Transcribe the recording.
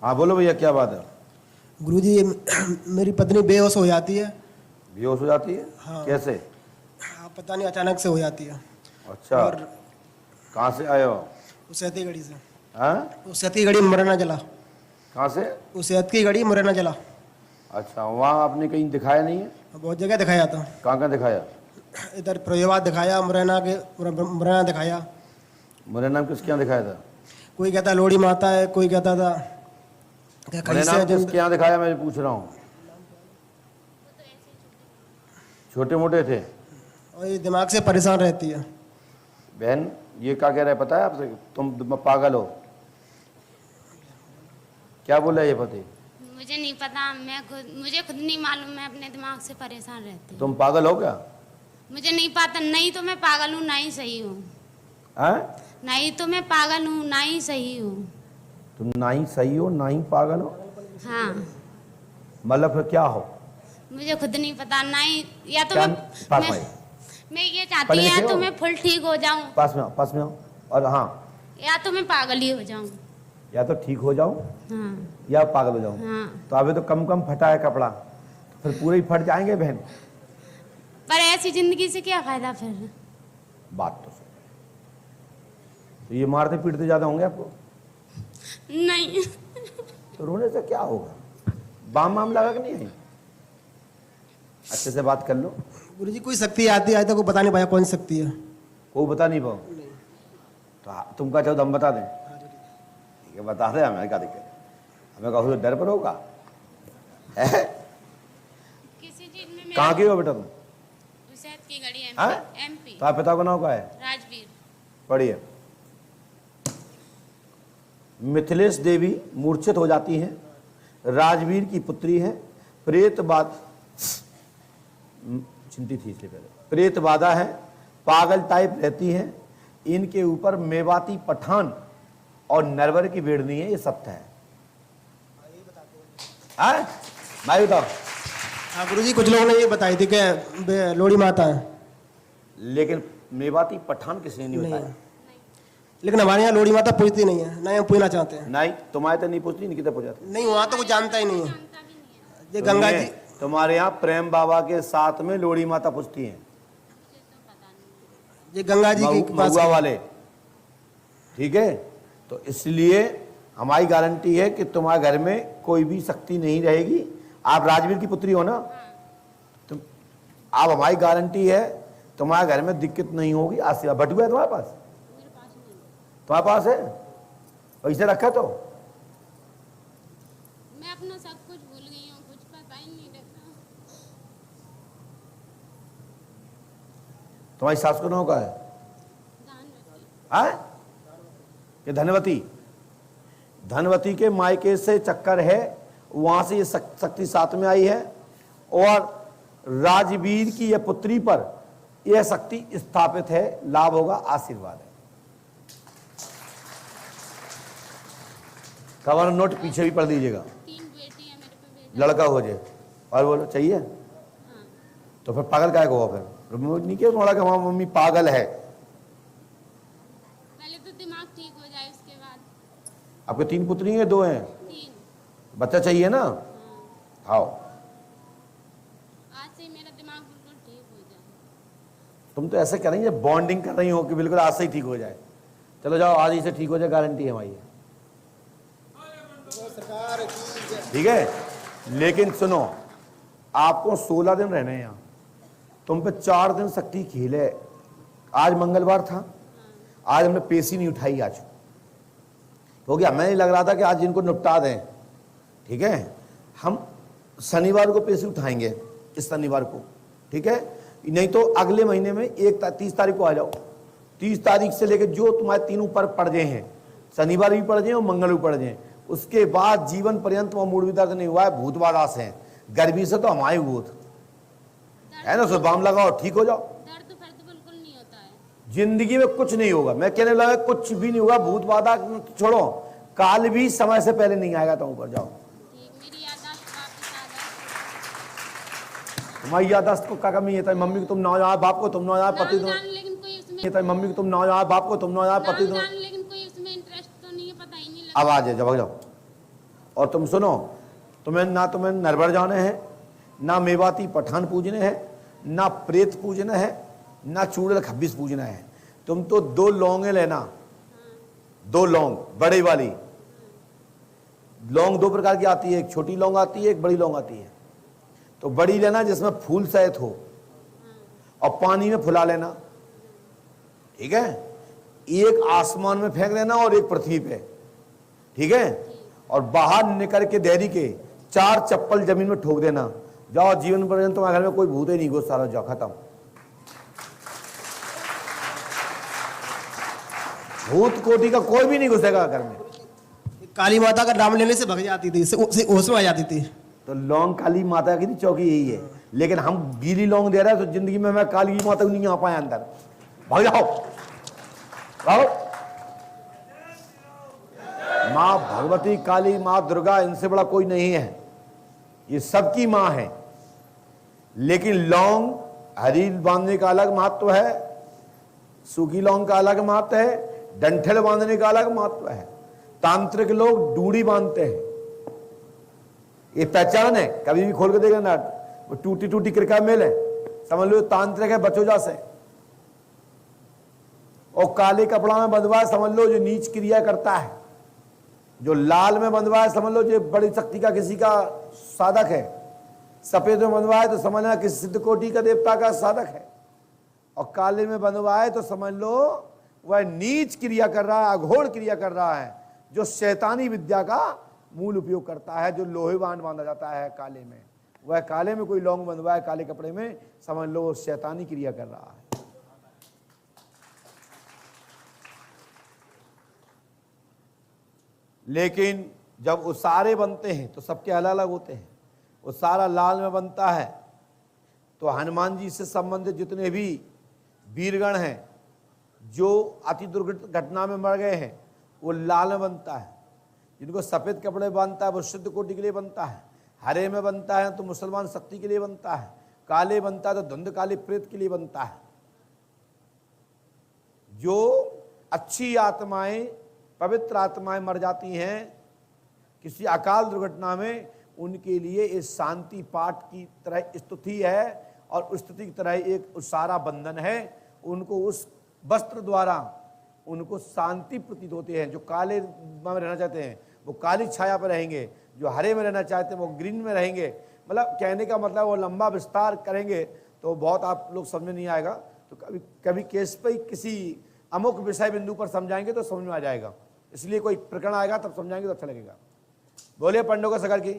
हाँ बोलो भैया, क्या बात है? गुरुजी, मेरी पत्नी बेहोश हो जाती है। बेहोश हो जाती है? हाँ। कैसे? पता नहीं, अचानक से हो जाती है। अच्छा। और कहाँ से आए हो? उस सेहत की घड़ी से। हाँ? उस सेहत की घड़ी मुरैना जला। कहाँ से? उस सेहत की घड़ी मुरैना जला। अच्छा, वहाँ आपने कहीं दिखाया नहीं है? बहुत जगह दिखाया था। कहाँ कहाँ दिखाया? इधर फैजाबाद दिखाया, मुरैना दिखाया। मुरैना में किसके यहाँ दिखाया था? कोई कहता लोड़ी माता है, कोई कहता था क्या मुरैना में किसके यहाँ दिखाया, मैं पूछ रहा हूँ। छोटे मोटे थे? और ये दिमाग से परेशान रहती है। बहन, ये क्या कह रहा है पता है आपसे? तुम पागल हो? क्या बोला ये पति? मुझे नहीं पता, मुझे खुद नहीं मालूम, मैं अपने दिमाग से परेशान रहती हूँ। तुम पागल हो क्या? मुझे नहीं पता, नहीं तो मैं पागल हूँ ना ही सही हूँ। हैं? नहीं तो मैं पागल हूँ ना ही सही हूँ। तुम ना ही सही हो ना ही पागल हो? हाँ। मतलब फिर क्या हो? मुझे खुद नहीं पता, ना ही या तो क्या? मैं ये चाहती हूँ या तो मैं फुल ठीक हो जाऊँ, पास में आओ। और हाँ, या तो मैं पागल ही हो जाऊँ। या तो ठीक हो जाऊं हाँ। या पागल हो जाऊं। हाँ। तो अभी तो कम फटा है कपड़ा, तो फिर पूरे ही फट जाएंगे बहन। पर ऐसी जिंदगी से क्या फायदा फिर? बात तो सही। तो ये मारते पीटते ज्यादा होंगे आपको? नहीं। तो रोने से क्या होगा? बाम वाम लगा कि नहीं है? अच्छे से बात कर लो। गुरुजी, कोई शक्ति आती है, आज तक को बता नहीं पाया कौन सी शक्ति है। कोई बता नहीं पाओ? तो तुम क्या चाहो, हम बता दें? ठीक है, बता दे, हमें क्या दिक्कत? हमें कहो डर पर होगा? किसी चीज में कहाँ की हो बेटा तुम? सेहत की घड़ी एमपी। तो आप पिता का नाम क्या है? राजवीर। पढ़िए। मिथिलेश देवी मूर्छित हो जाती हैं, राजवीर की पुत्री है, प्रेत बात चिंतित थी इसलिए पहले, प्रेत बाधा है, पागल टाइप रहती है, इनके ऊपर मेवाती पठान और नरवर की बेड़नी है, ये सत्य है। मैं बताओ। हाँ गुरुजी, कुछ लोगों ने ये बताई थी कि लोड़ी माता है, लेकिन मेवाती पठान किसने नहीं बताया? लेकिन हमारे यहाँ लोड़ी माता पूजती नहीं है, ना हम पूजना चाहते हैं। नहीं, तुम्हारे तो नहीं पूछती, नहीं कितने पूछाती? नहीं, वहाँ तो कुछ जानता ही नहीं है। ये गंगा जी तुम्हारे यहाँ प्रेम बाबा के साथ में लोड़ी माता पूछती हैं, ये गंगा जी की महुआ वाले। ठीक है, तो इसलिए हमारी गारंटी है कि तुम्हारे घर में कोई भी शक्ति नहीं रहेगी। आप राजवीर की पुत्री हो ना? तुम, आप, हमारी गारंटी है तुम्हारे घर में दिक्कत नहीं होगी। आशीर्वाद बटुआ है तुम्हारे पास? तुम्हारे पास है पैसे रखा? तो मैं अपना सब कुछ भूल गई हूँ, कुछ पता ही नहीं रहता। तुम्हारी सास को नाम का है? ये धनवती। धनवती के मायके से चक्कर है, वहां से ये शक्ति साथ में आई है, और राजवीर की यह पुत्री पर यह शक्ति स्थापित है। लाभ होगा, आशीर्वाद है। कवर नोट पीछे भी पढ़ दीजिएगा। 3 बेटी है मेरे पे, बेटा लड़का हो जाए। और बोलो चाहिए? हाँ। तो फिर पागल काय को? फिर नहीं किया थोड़ा कि हमारी मम्मी पागल है? पहले तो दिमाग ठीक हो जाए, उसके बाद। आपके 3 पुत्री हैं, 2 हैं? 3। बच्चा चाहिए ना? हाँ। आओ। आज से मेरा दिमाग बिल्कुल ठीक हो जाए। तुम तो ऐसे कर रही है, बॉन्डिंग कर रही हो कि बिल्कुल आज से ही ठीक हो जाए। चलो जाओ, आज ही से ठीक हो जाए, गारंटी है हमारी। ठीक है, लेकिन सुनो, आपको 16 दिन रहने हैं यहाँ। तुम पे 4 दिन शक्ति खेले। आज मंगलवार था, आज हमने पेशी नहीं उठाई आज, क्योंकि हमें नहीं लग रहा था कि आज इनको निपटा दें। ठीक है, हम शनिवार को पेशी उठाएंगे, इस शनिवार को। ठीक है, नहीं तो अगले महीने में 30 तारीख को आ जाओ। 30 तारीख से लेकर जो तुम्हारे तीनों पर पड़ गए हैं, शनिवार भी पड़ जाए और मंगल भी पड़ जाए, उसके बाद जीवन पर्यंत वह मूड भी दर्द नहीं हुआ है, भूतवादास है। गर्मी से तो हमारी भूत है ना, सो बाम लगाओ, ठीक हो जाओ। दर्द फर्द बिल्कुल नहीं होता है। जिंदगी में कुछ नहीं होगा, मैं कहने लगा कुछ भी नहीं होगा। भूतवादा छोड़ो, काल भी समय से पहले नहीं आएगा। तो ऊपर जाओ। मेरी याददाश्त वापस आ गई। तुम्हारी याददाश्त को क्या कमी है? मम्मी को तुम ना जाओ, बाप को तुम ना जाओ, पति तुम, लेकिन कोई उसमें मम्मी को तुम ना जाओ, बाप को तुम ना जाओ, पति तुम। लेकिन कोई उसमें इंटरेस्ट तो नहीं है, पता ही नहीं अब आ जाओ, जब जाओ, और तुम सुनो, तुम्हें नरबर जाने हैं, ना मेवाती पठान पूजने हैं, ना प्रेत पूजने हैं, ना चूड़ल खब्बीस पूजना है। तुम तो 2 लौंगे लेना, 2 लौंग बड़ी वाली। लौंग 2 प्रकार की आती है, एक छोटी लौंग आती है, एक बड़ी लौंग आती है। तो बड़ी लेना जिसमें फूल सहित हो, और पानी में फुला लेना, ठीक है। एक आसमान में फेंक देना और एक पृथ्वी पे, ठीक है। और बाहर निकल के देहरी के 4 चप्पल जमीन में ठोक देना। जाओ, जीवन पर्यंत तुम्हारे घर में कोई भूत ही नहीं घुस, सारा जाओ, खत्म। भूत कोटि का कोई भी नहीं घुसेगा घर में। काली माता का नाम लेने से भग जाती थी, होश में आ जाती थी। तो लौंग काली माता की चौकी यही है, लेकिन हम गीली लौंग दे रहे हैं तो जिंदगी में मैं काली माता नहीं आ पाया अंदर। भाग जाओ, भागो। माँ भगवती, काली, माँ दुर्गा, इनसे बड़ा कोई नहीं है, ये सबकी माँ है। लेकिन लौंग हरी बांधने का अलग महत्व है, सूखी लौंग का अलग महत्व है, डंठल बांधने का अलग महत्व है। तांत्रिक लोग डूड़ी बांधते हैं, ये पहचान है। कभी भी खोल के देगा ना, वो टूटी टूटी क्रिका मेल है, समझ लो तांत्रिक है बचोजा से। और काले कपड़ा में बंधवाए, समझ लो जो नीच क्रिया करता है। जो लाल में बंधवाए, समझ लो जो बड़ी शक्ति का किसी का साधक है। सफेद में बंधवाए तो समझना किसी सिद्ध कोटि का देवता का साधक है। और काले में बंधवाए तो समझ लो वह नीच क्रिया कर रहा है, अघोर क्रिया कर रहा है, जो शैतानी विद्या का मूल उपयोग करता है, जो लोहे बांध बांधा जाता है काले में। वह काले में कोई लौंग बंधवाए काले कपड़े में, समझ लो शैतानी क्रिया कर रहा है। लेकिन जब उसारे बनते हैं तो सबके अलग अलग होते हैं। उसारा लाल में बनता है तो हनुमान जी से संबंधित जितने भी वीरगण हैं जो अति दुर्घटना में मर गए हैं, वो लाल में बनता है। जिनको सफ़ेद कपड़े बांधता है वो शुद्ध कोटि के लिए बनता है। हरे में बनता है तो मुसलमान शक्ति के लिए बनता है। काले बनता है तो धुंध काली प्रेत के लिए बनता है। जो अच्छी आत्माएं, पवित्र आत्माएं मर जाती हैं किसी अकाल दुर्घटना में, उनके लिए इस शांति पाठ की तरह स्तुति है और उस स्तुति की तरह एक सारा बंधन है। उनको उस वस्त्र द्वारा उनको शांति प्रतीत होते हैं। जो काले में रहना चाहते हैं वो काली छाया पर रहेंगे, जो हरे में रहना चाहते हैं वो ग्रीन में रहेंगे। मतलब कहने का मतलब वो लंबा विस्तार करेंगे तो बहुत आप लोग समझ में नहीं आएगा। तो कभी कभी केस पे किसी अमुक विषय बिंदु पर समझाएंगे तो समझ में आ जाएगा, इसलिए कोई प्रकरण आएगा तब समझाएंगे तो अच्छा लगेगा। बोलिए पंडों का सगर की।